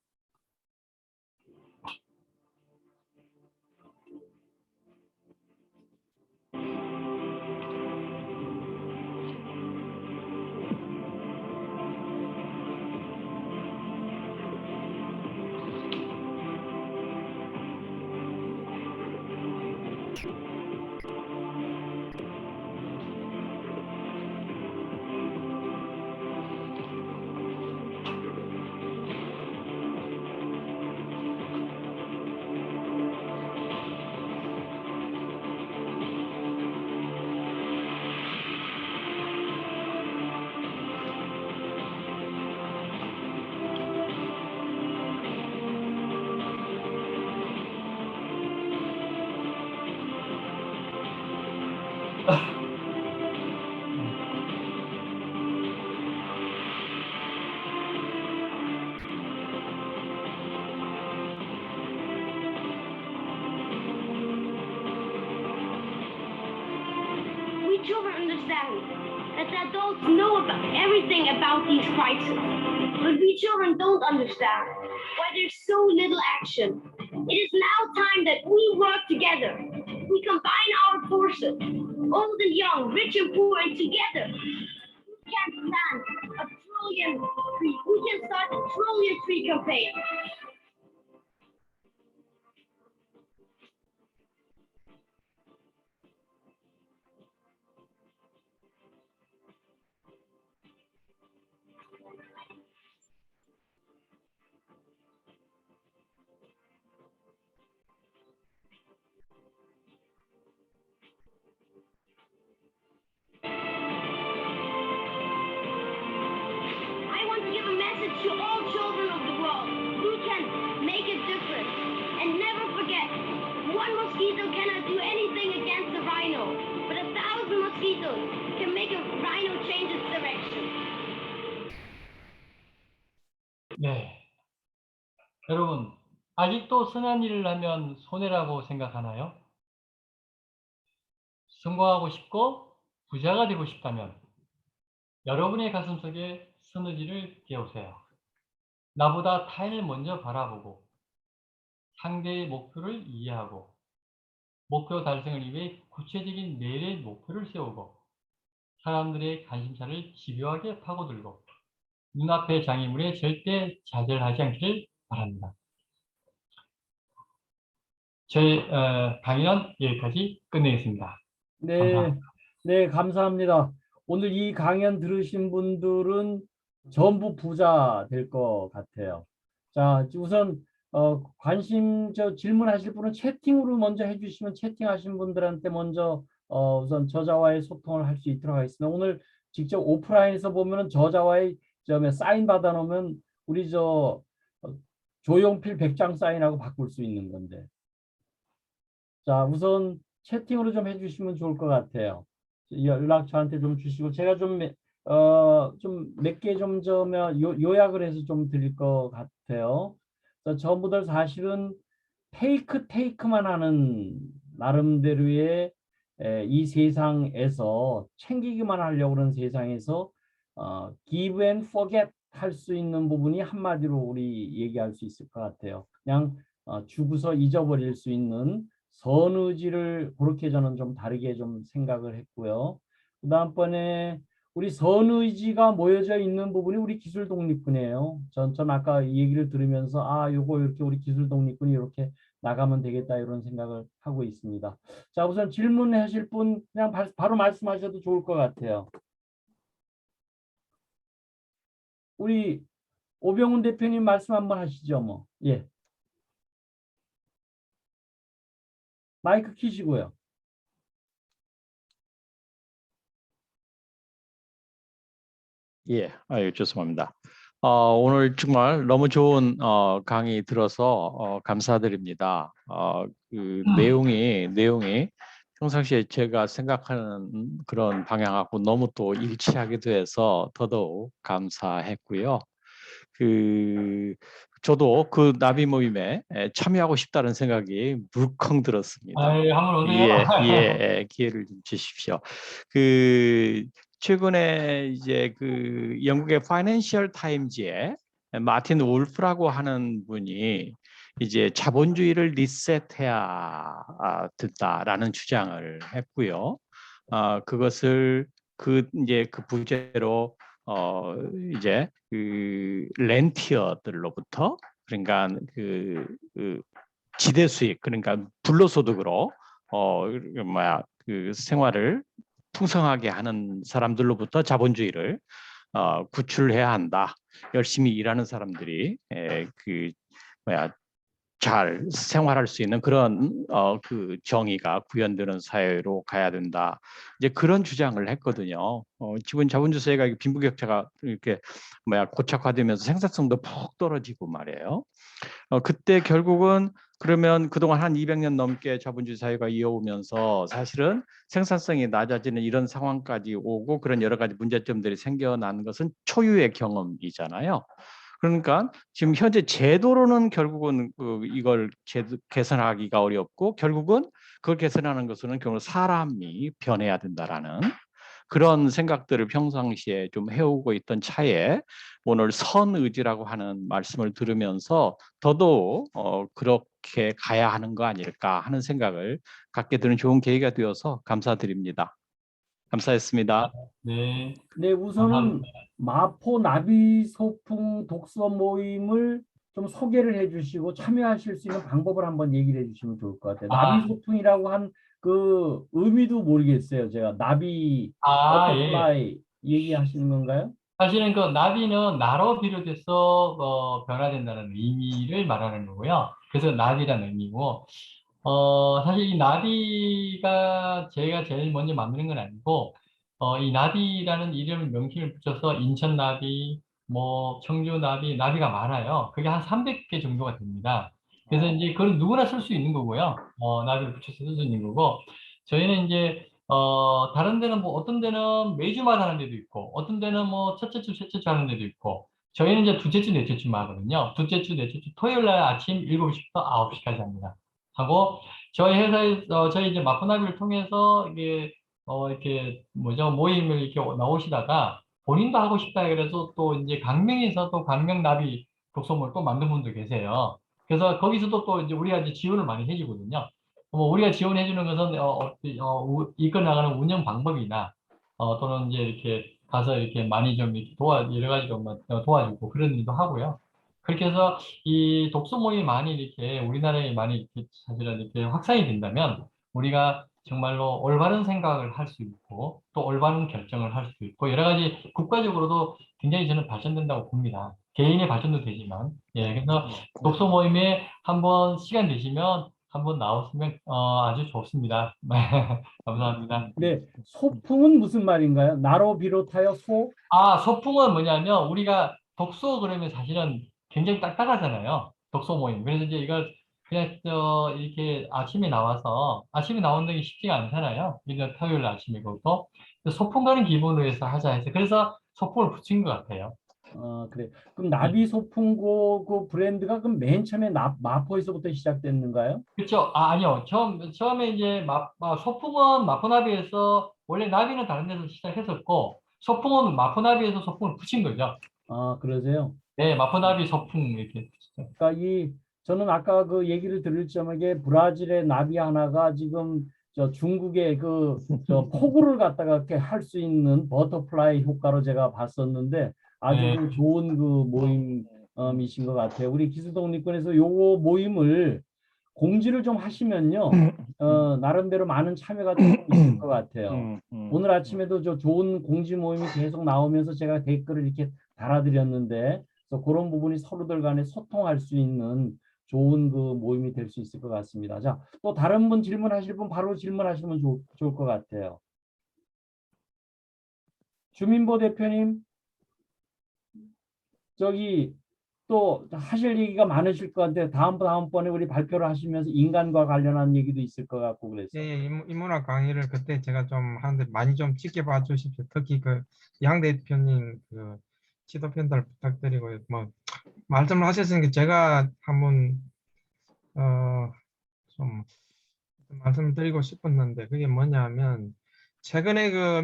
We children understand that the adults know about everything about these crises, but we children don't understand why there's so little action. It is now time that we work together. We combine our forces, old and young, rich and poor, and together we can plant a trillion tree. We can start a trillion tree campaign. I want to give a message to all children of the world. We can make a difference. And never forget, one mosquito cannot do anything against a rhino, but 1,000 mosquitoes can make a rhino change its direction. 네. 여러분, 아직도 선한 일을 하면 손해라고 생각하나요? 성공하고 싶고 부자가 되고 싶다면 여러분의 가슴속에 스너지를 깨우세요. 나보다 타인을 먼저 바라보고 상대의 목표를 이해하고 목표 달성을 위해 구체적인 내일의 목표를 세우고 사람들의 관심사를 집요하게 파고들고 눈앞의 장애물에 절대 좌절하지 않기를 바랍니다. 저희 강의는 여기까지 끝내겠습니다. 네, 감사합니다. 네, 감사합니다. 오늘 이 강연 들으신 분들은 전부 부자 될 것 같아요. 자, 우선 질문하실 분은 채팅으로 먼저 해주시면 채팅하신 분들한테 먼저 우선 저자와의 소통을 할 수 있도록 하겠습니다. 오늘 직접 오프라인에서 보면은 저자와의 사인 받아놓으면 우리 조용필 100장 사인하고 바꿀 수 있는 건데. 자, 우선 채팅으로 좀 해주시면 좋을 것 같아요. 연락 저한테 좀 주시고 제가 좀 몇 개 좀 요약을 해서 좀 드릴 것 같아요. 전부들 사실은 테이크만 하는 나름대로의 이 세상에서 챙기기만 하려고 하는 세상에서 give and forget 할 수 있는 부분이 한마디로 우리 얘기할 수 있을 것 같아요. 그냥 주고서 잊어버릴 수 있는 선의지를 그렇게 저는 좀 다르게 좀 생각을 했고요. 그다음번에 우리 선의지가 모여져 있는 부분이 우리 기술 독립군이에요. 전 아까 이 얘기를 들으면서 요거 이렇게 우리 기술 독립군이 이렇게 나가면 되겠다 이런 생각을 하고 있습니다. 자, 우선 질문하실 분 그냥 바로 말씀하셔도 좋을 것 같아요. 우리 오병훈 대표님 말씀 한번 하시죠, 뭐. 예. 마이크 켜시고요. 예, 아유, 죄송합니다. 오늘 정말 너무 좋은 강의 들어서 감사드립니다. 그 내용이 평상시에 제가 생각하는 그런 방향하고 너무 또 일치하기도 해서 더더욱 감사했고요. 저도 그 나비 모임에 참여하고 싶다는 생각이 물컹 들었습니다. 한번 오세요. 예, 기회를 좀 주십시오. 최근에 이제 영국의 파이낸셜 타임즈에 마틴 울프라고 하는 분이 이제 자본주의를 리셋해야 된다라는 주장을 했고요. 그것을 이제 그 부제로 이제 렌티어들로부터 그러니까 지대 수익 그러니까 불로소득으로 생활을 풍성하게 하는 사람들로부터 자본주의를 구출해야 한다. 열심히 일하는 사람들이 잘 생활할 수 있는 그런 정의가 구현되는 사회로 가야 된다. 이제 그런 주장을 했거든요. 지금 자본주의 사회가 빈부격차가 이렇게 고착화되면서 생산성도 푹 떨어지고 말이에요. 그때 결국은 그러면 그동안 한 200년 넘게 자본주의 사회가 이어오면서 사실은 생산성이 낮아지는 이런 상황까지 오고 그런 여러 가지 문제점들이 생겨난 것은 초유의 경험이잖아요. 그러니까 지금 현재 제도로는 결국은 이걸 개선하기가 어렵고 결국은 그걸 개선하는 것은 결국 사람이 변해야 된다라는 그런 생각들을 평상시에 좀 해오고 있던 차에 오늘 선의지라고 하는 말씀을 들으면서 더더욱 그렇게 가야 하는 거 아닐까 하는 생각을 갖게 되는 좋은 계기가 되어서 감사드립니다. 감사했습니다. 네. 네, 우선은 마포 나비 소풍 독서 모임을 좀 소개를 해주시고 참여하실 수 있는 방법을 한번 얘기를 해주시면 좋을 것 같아요. 나비 소풍이라고 한 그 의미도 모르겠어요. 제가 나비, 버터플라이 얘기하시는 건가요? 사실은 그 나비는 나로 비롯해서 변화된다는 의미를 말하는 거고요. 그래서 나비라는 의미고, 사실 이 나비가 제가 제일 먼저 만드는 건 아니고, 이 나비라는 이름 명칭을 붙여서 인천 나비, 뭐 청주 나비, 나비가 많아요. 그게 한 300개 정도가 됩니다. 그래서 이제 그건 누구나 쓸 수 있는 거고요. 나비를 붙여서 쓸 수 있는 거고, 저희는 이제 다른 데는 뭐 어떤 데는 매주마다 하는 데도 있고, 어떤 데는 뭐 첫째 주, 셋째 주 하는 데도 있고, 저희는 이제 둘째 주, 넷째 주만 하거든요. 둘째 주, 넷째 주, 토요일 날 아침 7시부터 9시까지 합니다. 하고, 저희 회사에서, 저희 이제 마포나비를 통해서 이게, 이렇게, 모임을 이렇게 나오시다가, 본인도 하고 싶다 그래서 또 이제 강명에서 또 강명나비 독서모를 또 만든 분도 계세요. 그래서 거기서도 또 이제 우리가 이제 지원을 많이 해주거든요. 우리가 지원해 주는 것은 이끌어 나가는 운영 방법이나 또는 이제 이렇게 가서 이렇게 많이 좀 이렇게 여러 가지로 도와주고 그런 일도 하고요. 그렇게 해서 이 독서 모임이 많이 이렇게 우리나라에 많이 이렇게 사실은 이렇게 확산이 된다면 우리가 정말로 올바른 생각을 할 수 있고 또 올바른 결정을 할 수 있고 여러 가지 국가적으로도 굉장히 저는 발전된다고 봅니다. 개인의 발전도 되지만 예 그래서 독서 모임에 한번 시간 되시면 한번 나오시면 아주 좋습니다. 감사합니다. 네, 소풍은 무슨 말인가요? 나로 비롯하여 소? 아, 소풍은 뭐냐면 우리가 독서 그러면 사실은 굉장히 딱딱하잖아요. 독서 모임. 그래서 이제 이걸 그냥 이렇게 아침에 나오는 게 쉽지가 않잖아요. 이제 토요일 아침이고 또 소풍 가는 기분으로 해서 하자 해서 그래서 소풍을 붙인 것 같아요. 그래. 그럼 나비 소풍고 그 브랜드가 그럼 맨 처음에 마포에서부터 시작됐는가요? 그렇죠. 아니요. 처음에 이제 소풍은 마포나비에서 원래 나비는 다른 데서 시작했었고 소풍은 마포나비에서 소풍을 붙인 거죠. 그러세요? 네, 마포나비 소풍 이렇게 붙였죠. 그러니까 저는 아까 그 얘기를 들을 적에 브라질의 나비 하나가 지금 저 중국의 저 포구를 갖다가 이렇게 할 수 있는 버터플라이 효과로 제가 봤었는데 아주 네. 좋은 그 모임이신 것 같아요. 우리 기술독립군에서 요거 모임을 공지를 좀 하시면요. 나름대로 많은 참여가 좀 있을 것 같아요. 오늘 아침에도 저 좋은 공지 모임이 계속 나오면서 제가 댓글을 이렇게 달아드렸는데 그래서 그런 부분이 서로들 간에 소통할 수 있는 좋은 그 모임이 될 수 있을 것 같습니다. 자, 또 다른 분 질문하실 분 바로 질문하시면 좋을 것 같아요. 주민보 대표님, 저기 또 하실 얘기가 많으실 것 같아요. 다음번에 우리 발표를 하시면서 인간과 관련한 얘기도 있을 것 같고 그래서. 예, 인문학 강의를 그때 제가 좀 하는데 많이 좀 지켜봐 주십시오. 특히 그 양 대표님 그 지도 편달 부탁드리고요. 뭐 말씀을 하셨으니까 제가 한번 좀 말씀을 드리고 싶었는데 그게 뭐냐면 최근에 그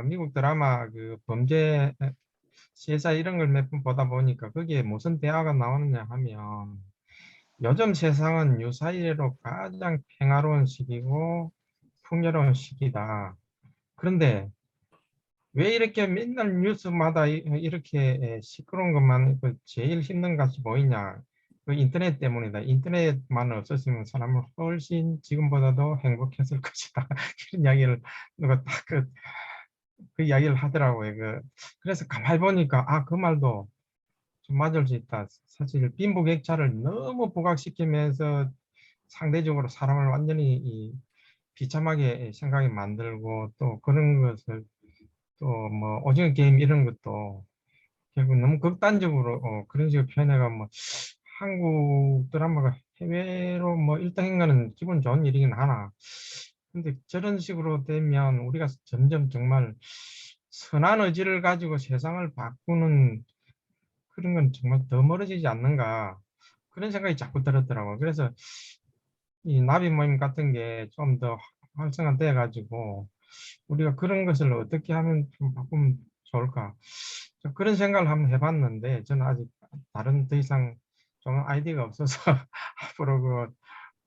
미국 드라마 그 범죄 CSI 이런 걸 몇 번 보다 보니까 거기에 무슨 대화가 나오느냐 하면 요즘 세상은 유사일로 가장 평화로운 시기고 풍요로운 시기다. 그런데 왜 이렇게 맨날 뉴스마다 이렇게 시끄러운 것만 제일 힘든 것이 보이냐? 그 인터넷 때문이다. 인터넷만 없었으면 사람은 훨씬 지금보다도 행복했을 것이다. 이런 이야기를 누가 딱 그 이야기를 하더라고요. 그래서 가만히 보니까 그 말도 좀 맞을 수 있다. 사실 빈부격차를 너무 부각시키면서 상대적으로 사람을 완전히 비참하게 생각이 만들고 또 그런 것을 또 뭐 오징어 게임 이런 것도 결국 너무 극단적으로 그런 식으로 표현해가 뭐 한국 드라마가 해외로 뭐 1등인 거는 기분 좋은 일이긴 하나 근데 저런 식으로 되면 우리가 점점 정말 선한 의지를 가지고 세상을 바꾸는 그런 건 정말 더 멀어지지 않는가 그런 생각이 자꾸 들었더라고요. 그래서 이 나비 모임 같은 게 좀 더 활성화돼 가지고 우리가 그런 것을 어떻게 하면 좀 바꾸면 좋을까 그런 생각을 한번 해봤는데 저는 아직 다른 더 이상 좀 아이디어가 없어서 앞으로 그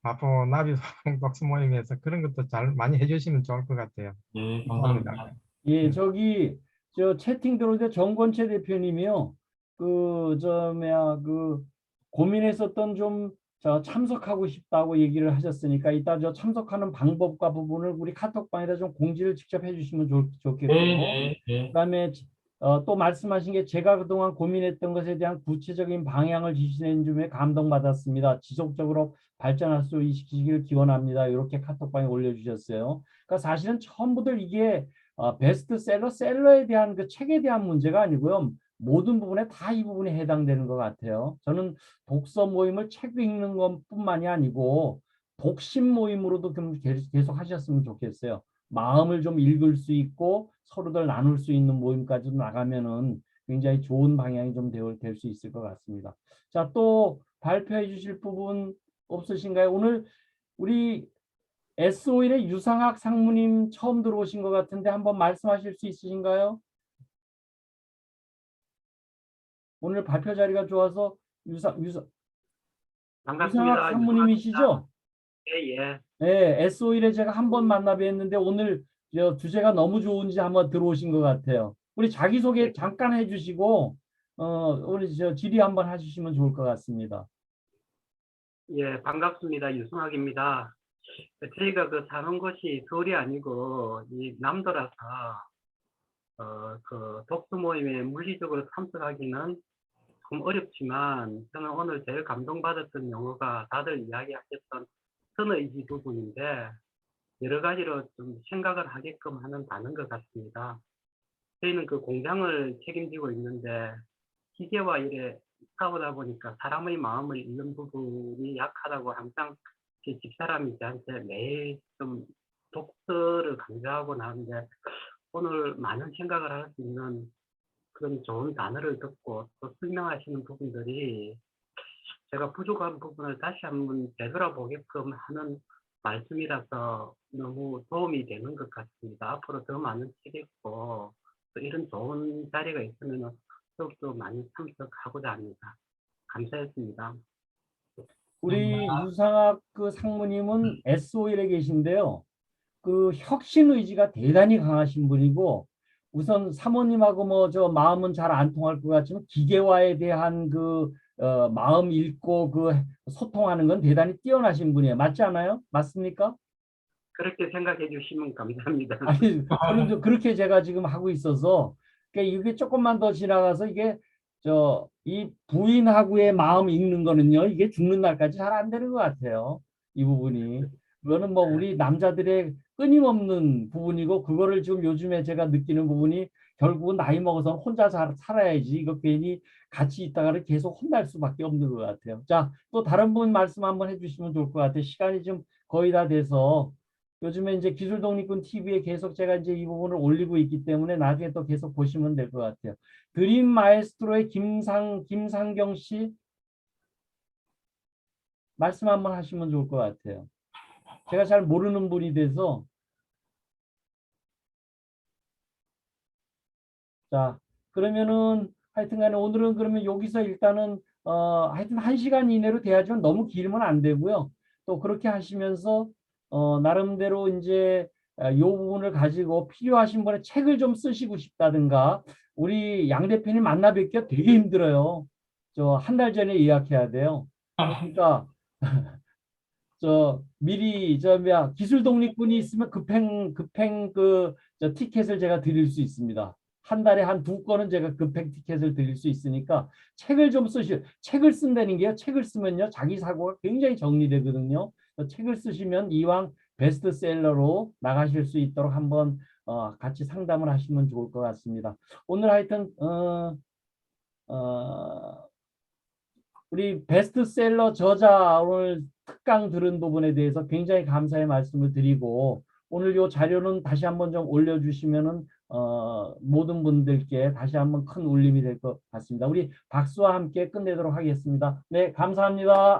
마포 나비 독서 모임에서 그런 것도 잘 많이 해주시면 좋을 것 같아요. 예, 감사합니다. 예, 저 채팅 들어올 때 정권채 대표님이요. 고민했었던 참석하고 싶다고 얘기를 하셨으니까 이따 저 참석하는 방법과 부분을 우리 카톡방에다 좀 공지를 직접 해주시면 좋겠고요. 네. 그다음에 또 말씀하신 게 제가 그동안 고민했던 것에 대한 구체적인 방향을 지시해 주면 감동받았습니다. 지속적으로 발전할 수 있기를 기원합니다. 이렇게 카톡방에 올려주셨어요. 그러니까 사실은 처음부터 이게 셀러에 대한 그 책에 대한 문제가 아니고요. 모든 부분에 다 이 부분이 해당되는 것 같아요. 저는 독서 모임을 책 읽는 것뿐만이 아니고 독심 모임으로도 좀 계속 하셨으면 좋겠어요. 마음을 좀 읽을 수 있고 서로들 나눌 수 있는 모임까지 나가면은 굉장히 좋은 방향이 좀 될 수 있을 것 같습니다. 자, 또 발표해 주실 부분 없으신가요? 오늘 우리 S51의 유상학 상무님 처음 들어오신 것 같은데 한번 말씀하실 수 있으신가요? 오늘 발표 자리가 좋아서 유상학 상무님이시죠? 예. 네, S51에 제가 한 번 만나 뵀는데 오늘 주제가 너무 좋은지 한번 들어오신 것 같아요. 우리 자기소개 잠깐 해주시고 우리 저 질의 한번 해주시면 좋을 것 같습니다. 예, 반갑습니다. 유승학입니다. 저희가 사는 곳이 서울이 아니고 이 남도라서 그 독서 모임에 물리적으로 참석하기는 좀 어렵지만 저는 오늘 제일 감동받았던 용어가 다들 이야기하셨던 선의지 부분인데 여러 가지로 좀 생각을 하게끔 하는 단어인 것 같습니다. 저희는 그 공장을 책임지고 있는데 기계와 일에 싸우다 보니까 사람의 마음을 잃는 부분이 약하다고 항상 제 집사람이 저한테 매일 좀 독서를 강조하고 나는데 오늘 많은 생각을 할 수 있는 그런 좋은 단어를 듣고 또 설명하시는 부분들이 제가 부족한 부분을 다시 한번 되돌아보게끔 하는 말씀이라서 너무 도움이 되는 것 같습니다. 앞으로 더 많은 책 읽고 또 이런 좋은 자리가 있으면 더욱더 많이 참석하고자 합니다. 감사했습니다. 우리 유상학 그 상무님은 SOL에 계신데요. 그 혁신 의지가 대단히 강하신 분이고 우선 사모님하고 뭐 저 마음은 잘 안 통할 것 같지만 기계화에 대한 그 마음 읽고 그 소통하는 건 대단히 뛰어나신 분이에요. 맞지 않아요? 맞습니까? 그렇게 생각해 주시면 감사합니다. 아니 저는 좀 그렇게 제가 지금 하고 있어서 그러니까 이게 조금만 더 지나가서 이게 이 부인하고의 마음 읽는 거는요 이게 죽는 날까지 잘 안 되는 것 같아요. 이 부분이 그거는 뭐 우리 남자들의 끊임없는 부분이고 그거를 지금 요즘에 제가 느끼는 부분이 결국은 나이 먹어서 혼자 살아야지 이거 괜히 같이 있다가는 계속 혼날 수밖에 없는 것 같아요. 자, 또 다른 분 말씀 한번 해주시면 좋을 것 같아요. 시간이 좀 거의 다 돼서 요즘에 이제 기술독립군 TV에 계속 제가 이제 이 부분을 올리고 있기 때문에 나중에 또 계속 보시면 될 것 같아요. 드림 마에스트로의 김상경 씨 말씀 한번 하시면 좋을 것 같아요. 제가 잘 모르는 분이 돼서 자 그러면은 하여튼간에 오늘은 그러면 여기서 일단은 하여튼 1시간 이내로 돼야지만 너무 길면 안 되고요. 또 그렇게 하시면서 나름대로 이제 이 부분을 가지고 필요하신 분의 책을 좀 쓰시고 싶다든가 우리 양 대표님 만나 뵙기가 되게 힘들어요. 저 한 달 전에 예약해야 돼요. 그러니까 미리 기술 독립군이 있으면 급행 저 티켓을 제가 드릴 수 있습니다. 한 달에 한 2건은 제가 급행 티켓을 드릴 수 있으니까 책을 좀 책을 쓴다는 게요. 책을 쓰면요 자기 사고가 굉장히 정리되거든요. 책을 쓰시면 이왕 베스트셀러로 나가실 수 있도록 한번 같이 상담을 하시면 좋을 것 같습니다. 오늘 하여튼 우리 베스트셀러 저자 오늘 특강 들은 부분에 대해서 굉장히 감사의 말씀을 드리고 오늘 이 자료는 다시 한번 좀 올려주시면은 모든 분들께 다시 한번 큰 울림이 될 것 같습니다. 우리 박수와 함께 끝내도록 하겠습니다. 네, 감사합니다.